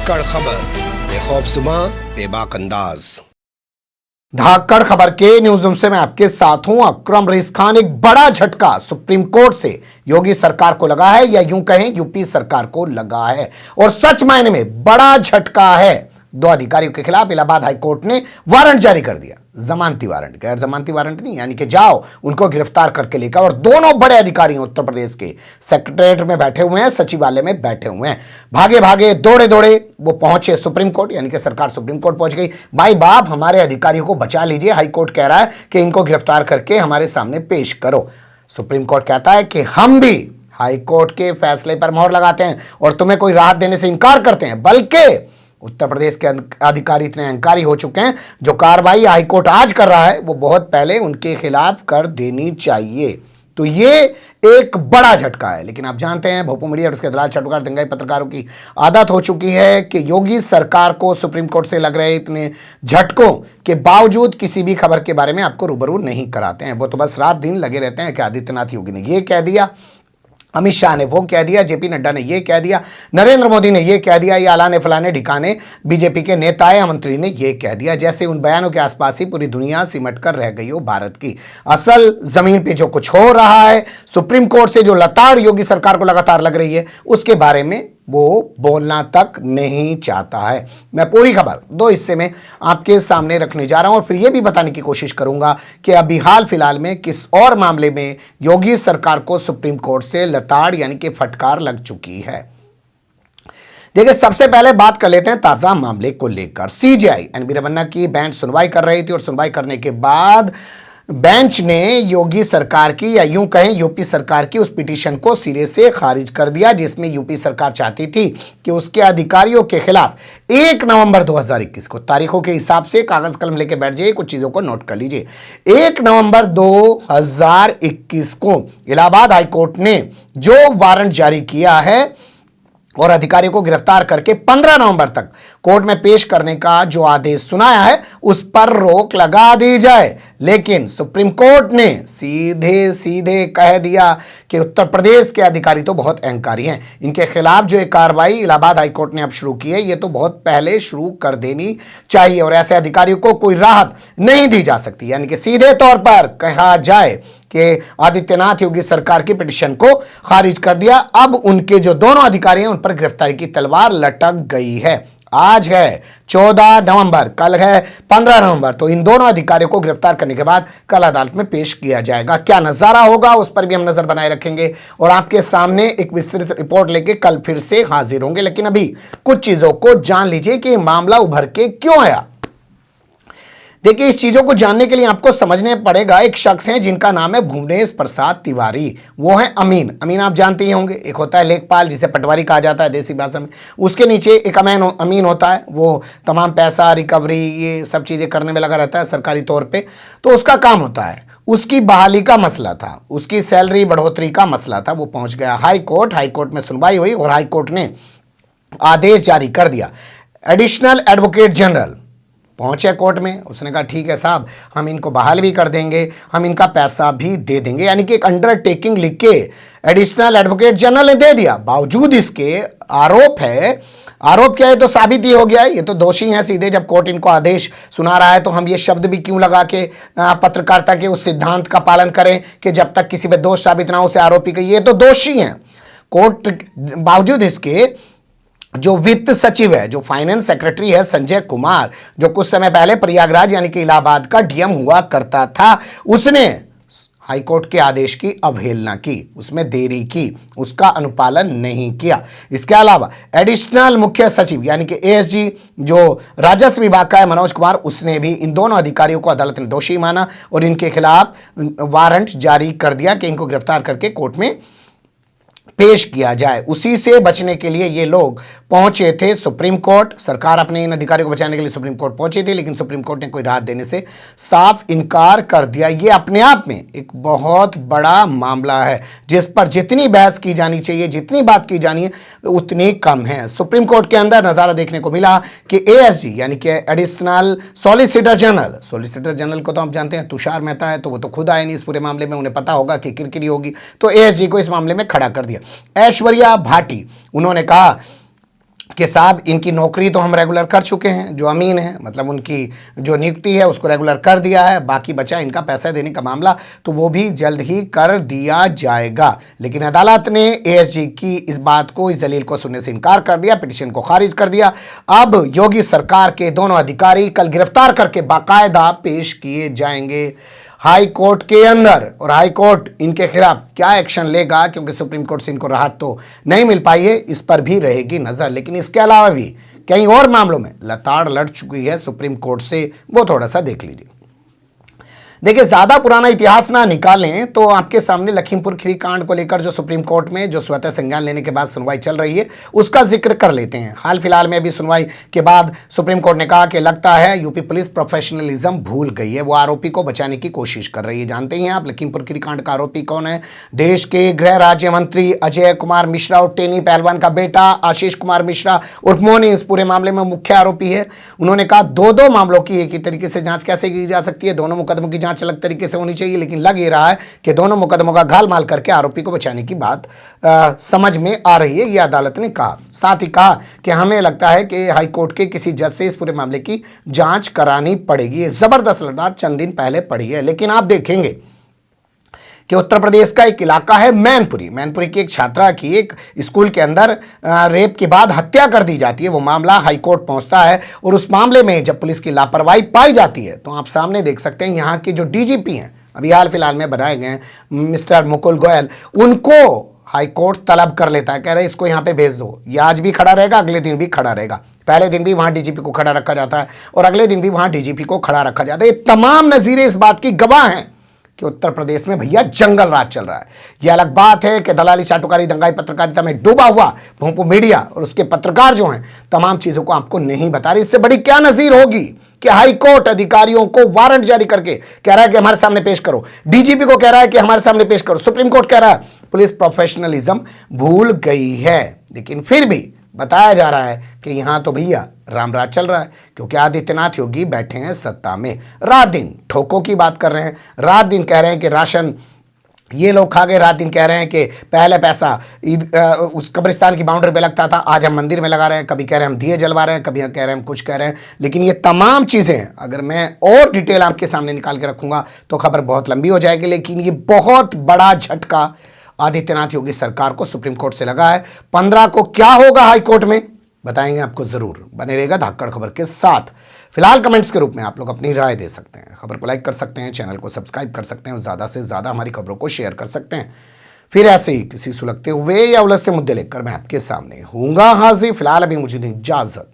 धाकड़ खबर, बेखौफसुमा बेबाक अंदाज। धाकड़ खबर के न्यूज रूम से मैं आपके साथ हूं अकरम रईस खान। एक बड़ा झटका सुप्रीम कोर्ट से योगी सरकार को लगा है, या यूं कहें यूपी सरकार को लगा है, और सच मायने में बड़ा झटका है। दो अधिकारियों के खिलाफ इलाहाबाद हाईकोर्ट ने वारंट जारी कर दिया, जमानती वारंट, गैर जमानती वारंट नहीं, यानी कि जाओ उनको गिरफ्तार करके लेकर। और दोनों बड़े अधिकारी उत्तर प्रदेश के सेक्रेटरीट में बैठे हुए हैं, सचिवालय में बैठे हुए हैं। भागे भागे दौड़े दौड़े वो पहुंचे सुप्रीम कोर्ट, यानी कि सरकार सुप्रीम कोर्ट पहुंच गई। भाई बाप, हमारे अधिकारियों को बचा लीजिए, हाईकोर्ट कह रहा है कि इनको गिरफ्तार करके हमारे सामने पेश करो। सुप्रीम कोर्ट कहता है कि हम भी हाईकोर्ट के फैसले पर मोहर लगाते हैं और तुम्हें कोई राहत देने से इनकार करते हैं, बल्कि उत्तर प्रदेश के अधिकारी इतने अहंकारी हो चुके हैं, जो कार्रवाई हाईकोर्ट आज कर रहा है वो बहुत पहले उनके खिलाफ कर देनी चाहिए। तो ये एक बड़ा झटका है। लेकिन आप जानते हैं भोपू मीडिया और उसके दलाल चटुकार दंगाई पत्रकारों की आदत हो चुकी है कि योगी सरकार को सुप्रीम कोर्ट से लग रहे इतने झटकों के बावजूद किसी भी खबर के बारे में आपको रूबरू नहीं कराते हैं। वो तो बस रात दिन लगे रहते हैं कि आदित्यनाथ योगी ने ये कह दिया, अमित शाह ने वो कह दिया, जेपी नड्डा ने ये कह दिया, नरेंद्र मोदी ने ये कह दिया, या अलाने फलाने ढिकाने बीजेपी के नेता या मंत्री ने ये कह दिया, जैसे उन बयानों के आसपास ही पूरी दुनिया सिमट कर रह गई हो भारत की। असल जमीन पे जो कुछ हो रहा है, सुप्रीम कोर्ट से जो लताड़ योगी सरकार को लगातार लग रही है, उसके बारे में वो बोलना तक नहीं चाहता है। मैं पूरी खबर दो हिस्से में आपके सामने रखने जा रहा हूं और फिर यह भी बताने की कोशिश करूंगा कि अभी हाल फिलहाल में किस और मामले में योगी सरकार को सुप्रीम कोर्ट से लताड़ यानी कि फटकार लग चुकी है। देखिए, सबसे पहले बात कर लेते हैं ताजा मामले को लेकर। सीजेआई एनवी रमन्ना की बेंच सुनवाई कर रही थी और सुनवाई करने के बाद बेंच ने योगी सरकार की, या यूं कहें यूपी सरकार की, उस पिटीशन को सिरे से खारिज कर दिया, जिसमें यूपी सरकार चाहती थी कि उसके अधिकारियों के खिलाफ 1 नवंबर 2021 को, तारीखों के हिसाब से कागज कलम लेके बैठ जाइए, कुछ चीजों को नोट कर लीजिए। 1 नवंबर 2021 को इलाहाबाद हाईकोर्ट ने जो वारंट जारी किया है और अधिकारियों को गिरफ्तार करके 15 नवंबर तक कोर्ट में पेश करने का जो आदेश सुनाया है, उस पर रोक लगा दी जाए। लेकिन सुप्रीम कोर्ट ने सीधे सीधे कह दिया कि उत्तर प्रदेश के अधिकारी तो बहुत अहंकारी हैं, इनके खिलाफ जो एक कार्रवाई इलाहाबाद हाईकोर्ट ने अब शुरू की है, ये तो बहुत पहले शुरू कर देनी चाहिए और ऐसे अधिकारियों को कोई राहत नहीं दी जा सकती। यानी कि सीधे तौर पर कहा जाए कि आदित्यनाथ योगी सरकार की पिटीशन को खारिज कर दिया। अब उनके जो दोनों अधिकारी हैं उन पर गिरफ्तारी की तलवार लटक गई है। आज है 14 नवंबर, कल है 15 नवंबर, तो इन दोनों अधिकारियों को गिरफ्तार करने के बाद कल अदालत में पेश किया जाएगा। क्या नजारा होगा उस पर भी हम नजर बनाए रखेंगे और आपके सामने एक विस्तृत रिपोर्ट लेके कल फिर से हाजिर होंगे। लेकिन अभी कुछ चीजों को जान लीजिए कि मामला उभर के क्यों आया। देखिए, इस चीजों को जानने के लिए आपको समझने पड़ेगा। एक शख्स है जिनका नाम है भुवनेश प्रसाद तिवारी, वो है अमीन। अमीन आप जानते ही होंगे, एक होता है लेखपाल जिसे पटवारी कहा जाता है देसी भाषा में, उसके नीचे एक अमीन होता है, वो तमाम पैसा रिकवरी ये सब चीजें करने में लगा रहता है सरकारी तौर पे। तो उसका काम होता है, उसकी बहाली का मसला था, उसकी सैलरी बढ़ोतरी का मसला था। वो पहुंच गया हाईकोर्ट, हाईकोर्ट में सुनवाई हुई और हाईकोर्ट ने आदेश जारी कर दिया। एडिशनल एडवोकेट जनरल पहुंचे कोर्ट में, उसने कहा ठीक है साहब, हम इनको बहाल भी कर देंगे, हम इनका पैसा भी दे देंगे। यानी कि एक अंडरटेकिंग लिख के एडिशनल एडवोकेट जनरल ने दे दिया। बावजूद इसके आरोप है, आरोप क्या है तो साबित ही हो गया है, ये तो दोषी हैं सीधे। जब कोर्ट इनको आदेश सुना रहा है तो हम ये शब्द भी क्यों लगा के पत्रकारिता के उस सिद्धांत का पालन करें कि जब तक किसी पे दोष साबित ना हो उसे आरोपी कहिए, ये तो दोषी हैं। कोर्ट बावजूद इसके जो वित्त सचिव है, जो फाइनेंस सेक्रेटरी है संजय कुमार, जो कुछ समय पहले प्रयागराज यानी कि इलाहाबाद का डीएम हुआ करता था, उसने हाईकोर्ट के आदेश की अवहेलना की, उसमें देरी की, उसका अनुपालन नहीं किया। इसके अलावा एडिशनल मुख्य सचिव यानी कि एएसजी जो राजस्व विभाग का है मनोज कुमार, उसने भी इन दोनों अधिकारियों को अदालत ने दोषी माना और इनके खिलाफ वारंट जारी कर दिया कि इनको गिरफ्तार करके कोर्ट में पेश किया जाए। उसी से बचने के लिए ये लोग पहुंचे थे सुप्रीम कोर्ट। सरकार अपने इन अधिकारियों को बचाने के लिए सुप्रीम कोर्ट पहुंची थी, लेकिन सुप्रीम कोर्ट ने कोई राहत देने से साफ इनकार कर दिया। ये अपने आप में एक बहुत बड़ा मामला है जिस पर जितनी बहस की जानी चाहिए, जितनी बात की जानी है, उतनी कम है। सुप्रीम कोर्ट के अंदर नजारा देखने को मिला कि एएसजी यानी कि एडिशनल सॉलिसिटर जनरल को तो आप जानते हैं तुषार मेहता है, तो वो तो खुद आए नहीं इस पूरे मामले में, उन्हें पता होगा कि किरकिरी होगी, तो एएसजी को इस मामले में खड़ा कर दिया। ऐश्वर्या भाटी, उन्होंने कहा कि साहब इनकी नौकरी तो हम रेगुलर कर चुके हैं, जो अमीन है मतलब उनकी जो नियुक्ति है उसको रेगुलर कर दिया है, बाकी बचा इनका पैसा देने का मामला, तो वो भी जल्द ही कर दिया जाएगा। लेकिन अदालत ने एएसजी की इस बात को, इस दलील को सुनने से इनकार कर दिया, पिटीशन को खारिज कर दिया। अब योगी सरकार के दोनों अधिकारी कल गिरफ्तार करके बाकायदा पेश किए जाएंगे हाई कोर्ट के अंदर, और हाई कोर्ट इनके खिलाफ क्या एक्शन लेगा, क्योंकि सुप्रीम कोर्ट से इनको राहत तो नहीं मिल पाई है, इस पर भी रहेगी नजर। लेकिन इसके अलावा भी कई और मामलों में लताड़ लड़ चुकी है सुप्रीम कोर्ट से, वो थोड़ा सा देख लीजिए। देखिए, ज्यादा पुराना इतिहास ना निकालें तो आपके सामने लखीमपुर खीरी कांड को लेकर जो सुप्रीम कोर्ट में जो स्वतः संज्ञान लेने के बाद सुनवाई चल रही है उसका जिक्र कर लेते हैं। हाल फिलहाल में अभी सुनवाई के बाद सुप्रीम कोर्ट ने कहा कि लगता है यूपी पुलिस प्रोफेशनलिज्म भूल गई है, वो आरोपी को बचाने की कोशिश कर रही है। जानते ही हैं आप लखीमपुर खीरी कांड का आरोपी कौन है? देश के गृह राज्य मंत्री अजय कुमार मिश्रा और टेनी पहलवान का बेटा आशीष कुमार मिश्रा उर्फ मोनी इस पूरे मामले में मुख्य आरोपी है। उन्होंने कहा दो मामलों की एक ही तरीके से जांच कैसे की जा सकती है, दोनों मुकदमों की जांच अलग तरीके से होनी चाहिए। लेकिन लग ये रहा है कि दोनों मुकदमों का घालमाल करके आरोपी को बचाने की बात समझ में आ रही है, यह अदालत ने कहा। साथ ही कहा कि हमें लगता है कि हाई कोर्ट के किसी जज से इस पूरे मामले की जांच करानी पड़ेगी। ये जबरदस्त लड़ाई चंद दिन पहले पड़ी है। लेकिन आप देखेंगे कि उत्तर प्रदेश का एक इलाका है मैनपुरी की एक छात्रा की एक स्कूल के अंदर रेप के बाद हत्या कर दी जाती है। वो मामला हाई कोर्ट पहुंचता है और उस मामले में जब पुलिस की लापरवाही पाई जाती है तो आप सामने देख सकते हैं यहाँ के जो डीजीपी हैं अभी हाल फिलहाल में बनाए गए मिस्टर मुकुल गोयल, उनको हाई कोर्ट तलब कर लेता है, कह रहे इसको यहाँ पे भेज दो। ये आज भी खड़ा रहेगा, अगले दिन भी खड़ा रहेगा। पहले दिन भी वहां डीजीपी को खड़ा रखा जाता है और अगले दिन भी वहां डीजीपी को खड़ा रखा जाता है। ये तमाम नजीरे इस बात की गवाह हैं कि उत्तर प्रदेश में भैया जंगल राज चल रहा है। यह अलग बात है कि दलाली, चाटुकारी, दंगाई पत्रकारिता में डूबा हुआ भोंपू मीडिया और उसके पत्रकार जो हैं तमाम चीजों को आपको नहीं बता रही। इससे बड़ी क्या नजीर होगी कि हाई कोर्ट अधिकारियों को वारंट जारी करके कह रहा है कि हमारे सामने पेश करो, डीजीपी को कह रहा है कि हमारे सामने पेश करो, सुप्रीम कोर्ट कह रहा है पुलिस प्रोफेशनलिज्म भूल गई है। लेकिन फिर भी बताया जा रहा है कि यहां तो भैया रामराज चल रहा है, क्योंकि आदित्यनाथ योगी बैठे हैं सत्ता में, रात दिन ठोकों की बात कर रहे हैं, रात दिन कह रहे हैं कि राशन ये लोग खा गए, रात दिन कह रहे हैं कि पहले पैसा उस कब्रिस्तान की बाउंड्री पे लगता था, आज हम मंदिर में लगा रहे हैं, कभी कह रहे हैं हम दिए जलवा रहे हैं, कभी कह रहे हैं हम कुछ कह रहे हैं। लेकिन ये तमाम चीज़ें अगर मैं और डिटेल आपके सामने निकाल के रखूंगा तो खबर बहुत लंबी हो जाएगी। लेकिन ये बहुत बड़ा झटका आदित्यनाथ योगी सरकार को सुप्रीम कोर्ट से लगा है। 15 को क्या होगा हाई कोर्ट में बताएंगे आपको, जरूर बने रहेगा धाकड़ खबर के साथ। फिलहाल कमेंट्स के रूप में आप लोग अपनी राय दे सकते हैं, खबर को लाइक कर सकते हैं, चैनल को सब्सक्राइब कर सकते हैं और ज़्यादा से ज़्यादा हमारी खबरों को शेयर कर सकते हैं। फिर ऐसे ही किसी सुलगते हुए या उलझते मुद्दे लेकर मैं आपके सामने हूँगा हाजिर। फिलहाल अभी मुझे दें इजाज़त।